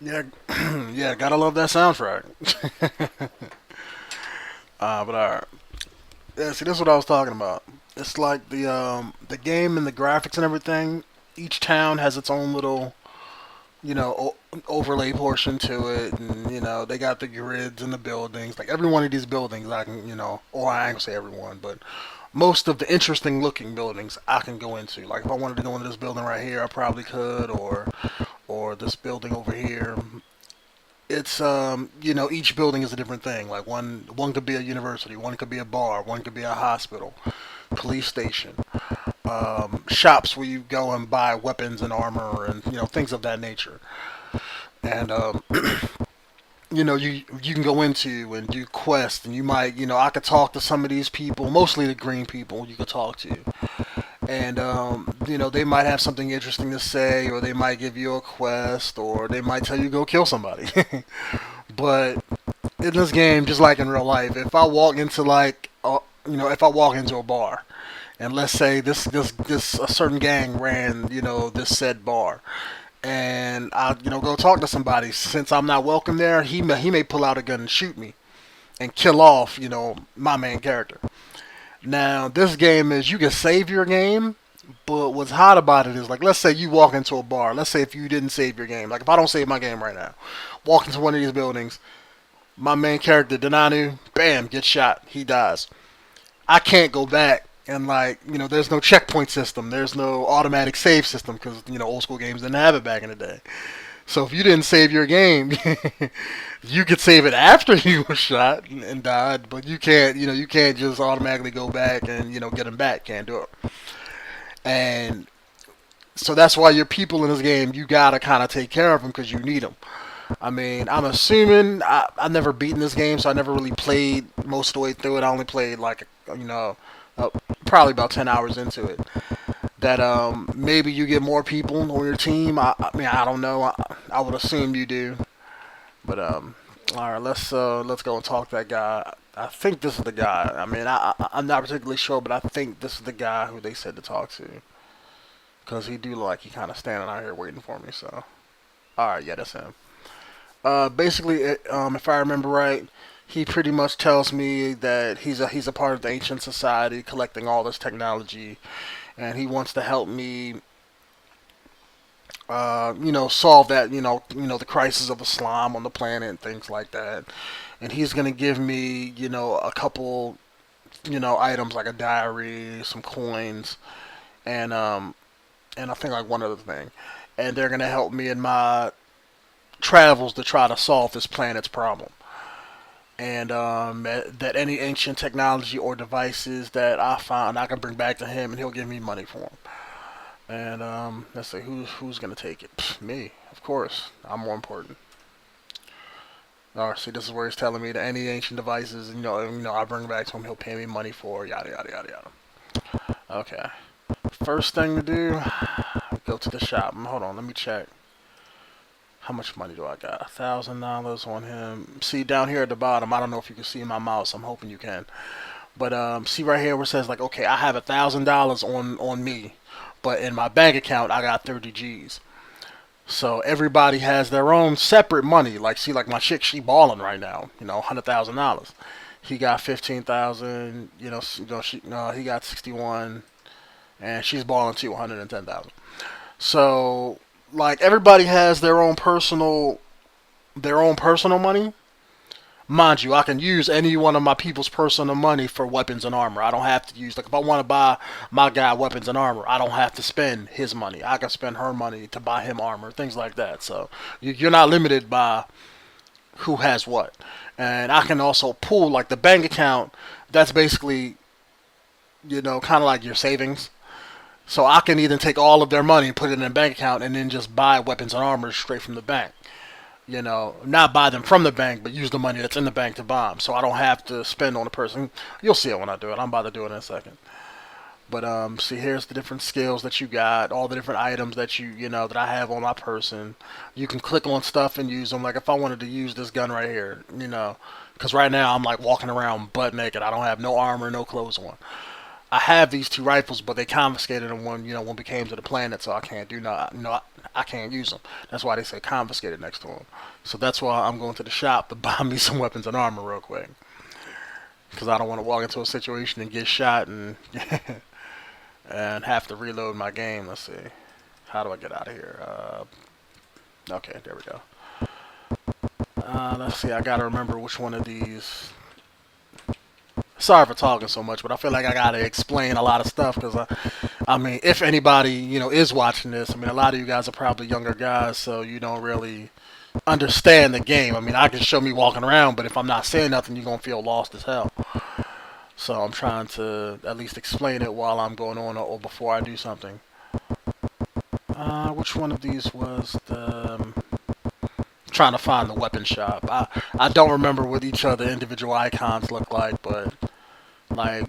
Yeah, yeah, gotta love that soundtrack. But alright. Yeah, see, this is what I was talking about. It's like the game and the graphics and everything. Each town has its own little overlay portion to it, and they got the grids and the buildings. Like every one of these buildings, I can or I ain't gonna say everyone, but most of the interesting looking buildings I can go into. Like if I wanted to go into this building right here, I probably could, or this building over here. It's each building is a different thing. Like one could be a university, one could be a bar, one could be a hospital, police station, shops where you go and buy weapons and armor and things of that nature. And you can go into and do quests, and you might I could talk to some of these people, mostly the green people you could talk to, and they might have something interesting to say, or they might give you a quest, or they might tell you go kill somebody. But in this game, just like in real life, if I walk into if I walk into a bar, and let's say this a certain gang ran this said bar, and I go talk to somebody, since I'm not welcome there, he may pull out a gun and shoot me and kill off my main character. Now this game is you can save your game, but what's hot about it is, like, let's say you walk into a bar. Let's say if you didn't save your game, like if I don't save my game right now, walk into one of these buildings, my main character Denonu, bam, gets shot, he dies. I can't go back and, like, there's no checkpoint system, there's no automatic save system, because old school games didn't have it back in the day. So if you didn't save your game, you could save it after you were shot and died, but you can't just automatically go back and get them back. Can't do it. And so that's why your people in this game, you gotta kind of take care of them because you need them. I mean, I'm assuming I've never beaten this game, so I never really played most of the way through it. I only played like uh, probably about 10 hours into it. That maybe you get more people on your team. I mean, I don't know. I would assume you do. But all right, let's go and talk to that guy. I think this is the guy. I mean, I'm not particularly sure, but I think this is the guy who they said to talk to, because he do look like he kind of standing out here waiting for me. So, all right, yeah, that's him. Basically, if I remember right, he pretty much tells me that he's a part of the ancient society, collecting all this technology, and he wants to help me, solve that, the crisis of Islam on the planet and things like that. And he's gonna give me, a couple, items like a diary, some coins, and and I think like one other thing. And they're gonna help me in my travels to try to solve this planet's problem. And that any ancient technology or devices that I find, I can bring back to him, and he'll give me money for them. And let's see, who's gonna take it? Pfft, me, of course. I'm more important. See, this is where he's telling me that any ancient devices, I bring back to him, he'll pay me money for, yada yada yada yada. Okay. First thing to do, go to the shop. Hold on, let me check. How much money do I got? $1,000 on him. See down here at the bottom. I don't know if you can see my mouse. I'm hoping you can. But see right here where it says, like, okay, I have $1,000 on me, but in my bank account I got 30 G's. So everybody has their own separate money. Like, see, like my chick, she balling right now. $100,000. He got 15,000. He got 61, and she's balling too, 110,000. So, like, everybody has their own personal money. Mind you, I can use any one of my people's personal money for weapons and armor. I don't have to use, like, if I want to buy my guy weapons and armor, I don't have to spend his money. I can spend her money to buy him armor, things like that. So you're not limited by who has what. And I can also pool, like, the bank account. That's basically, kind of like your savings. So I can either take all of their money and put it in a bank account, and then just buy weapons and armor straight from the bank. Not buy them from the bank, but use the money that's in the bank to buy them. So I don't have to spend on the person. You'll see it when I do it. I'm about to do it in a second. But see, here's the different skills that you got, all the different items that that I have on my person. You can click on stuff and use them. Like if I wanted to use this gun right here, because right now I'm like walking around butt naked. I don't have no armor, no clothes on. I have these two rifles, but they confiscated them when we came to the planet, so I can't do not. I can't use them. That's why they say confiscated next to them. So that's why I'm going to the shop to buy me some weapons and armor real quick. Because I don't want to walk into a situation and get shot and and have to reload my game. Let's see. How do I get out of here? Okay, there we go. Let's see. I gotta remember which one of these. Sorry for talking so much, but I feel like I gotta explain a lot of stuff because I mean, if anybody is watching this, I mean, a lot of you guys are probably younger guys, so you don't really understand the game. I mean, I can show me walking around, but if I'm not saying nothing, you're gonna feel lost as hell. So I'm trying to at least explain it while I'm going on or before I do something. Which one of these was the... trying to find the weapon shop. I don't remember what each of the individual icons look like, but like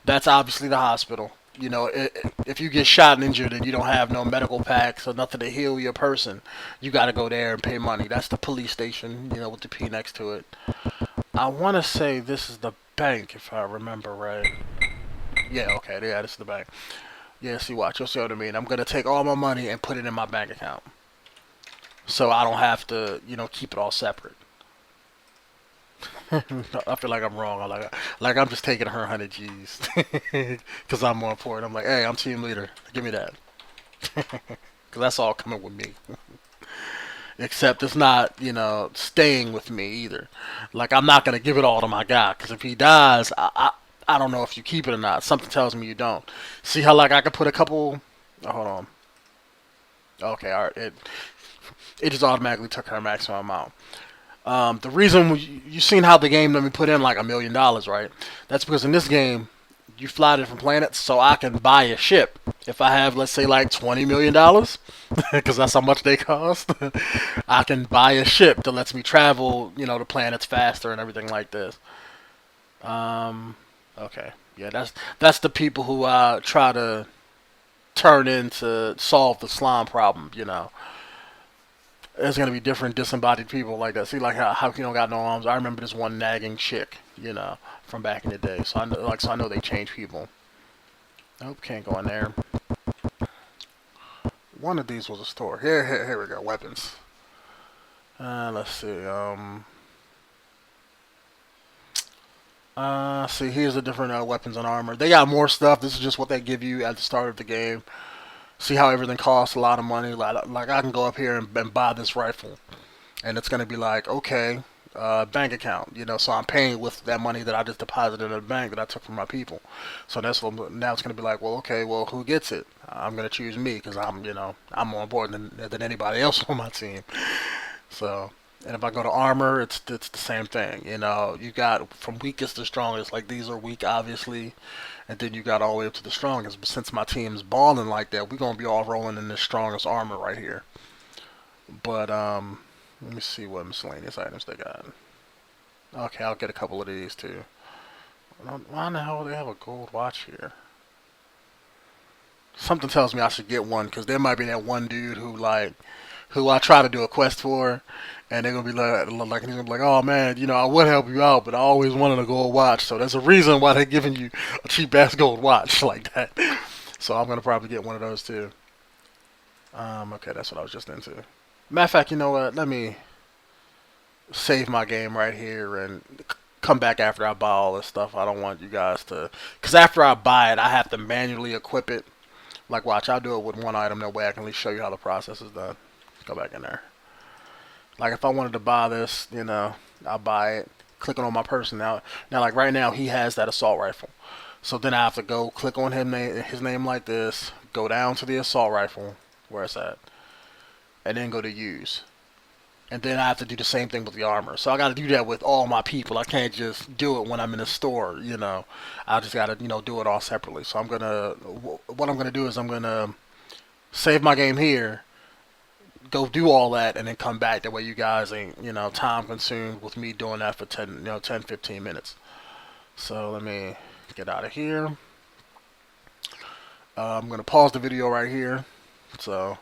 that's obviously the hospital. If you get shot and injured and you don't have no medical packs or nothing to heal your person, you got to go there and pay money. That's the police station, with the P next to it. I want to say this is the bank, if I remember right. Yeah, okay, yeah, this is the bank. Yeah, see, watch, you'll see what I mean. I'm gonna take all my money and put it in my bank account, so I don't have to, keep it all separate. I feel like I'm wrong. Like I'm just taking her 100 G's because I'm more important. I'm like, hey, I'm team leader. Give me that. Because that's all coming with me. Except it's not, staying with me either. Like I'm not gonna give it all to my guy because if he dies, I don't know if you keep it or not. Something tells me you don't. See how like I could put a couple. Oh, hold on. Okay, all right. It just automatically took her maximum amount. The reason you've seen how the game let me put in like $1 million, right? That's because in this game you fly to different planets, so I can buy a ship. If I have, let's say, like $20 million, because that's how much they cost, I can buy a ship that lets me travel, to planets faster and everything like this. Okay, yeah, that's the people who try to turn in to solve the slime problem. There's gonna be different disembodied people like that. See, like how you don't got no arms. I remember this one nagging chick, from back in the day. So I know they change people. Nope, can't go in there. One of these was a store. Here we go. Weapons. Let's see. See, here's the different weapons and armor. They got more stuff. This is just what they give you at the start of the game. See how everything costs a lot of money. Like I can go up here and buy this rifle, and it's gonna be like, okay, bank account. So I'm paying with that money that I just deposited in the bank that I took from my people. So now it's gonna be like, well, okay, well, who gets it? I'm gonna choose me because I'm more important than anybody else on my team. So. And if I go to armor, it's the same thing. You got from weakest to strongest. Like these are weak, obviously, and then you got all the way up to the strongest. But since my team's balling like that, we're gonna be all rolling in the strongest armor right here. But let me see what miscellaneous items they got. Okay, I'll get a couple of these too. Why in the hell do they have a gold watch here? Something tells me I should get one because there might be that one dude who I try to do a quest for, and they're gonna be like he's gonna be like, oh man, I would help you out, but I always wanted a gold watch. So there's a reason why they're giving you a cheap ass gold watch like that. So I'm gonna probably get one of those too. Okay, that's what I was just into. Matter of fact, you know what? Let me save my game right here and come back after I buy all this stuff. I don't want you guys to, because after I buy it, I have to manually equip it. Like, watch, I'll do it with one item. That way I can at least show you how the process is done. Go back in there. Like if I wanted to buy this, I'll buy it. Clicking on my person now. Like right now, he has that assault rifle. So then I have to go click on his name like this. Go down to the assault rifle, where it's at, and then go to use. And then I have to do the same thing with the armor. So I got to do that with all my people. I can't just do it when I'm in a store. I just got to do it all separately. So what I'm gonna do is I'm gonna save my game here. Go do all that and then come back. That way you guys ain't, time consumed with me doing that for 10, 15 minutes. So let me get out of here. I'm going to pause the video right here. So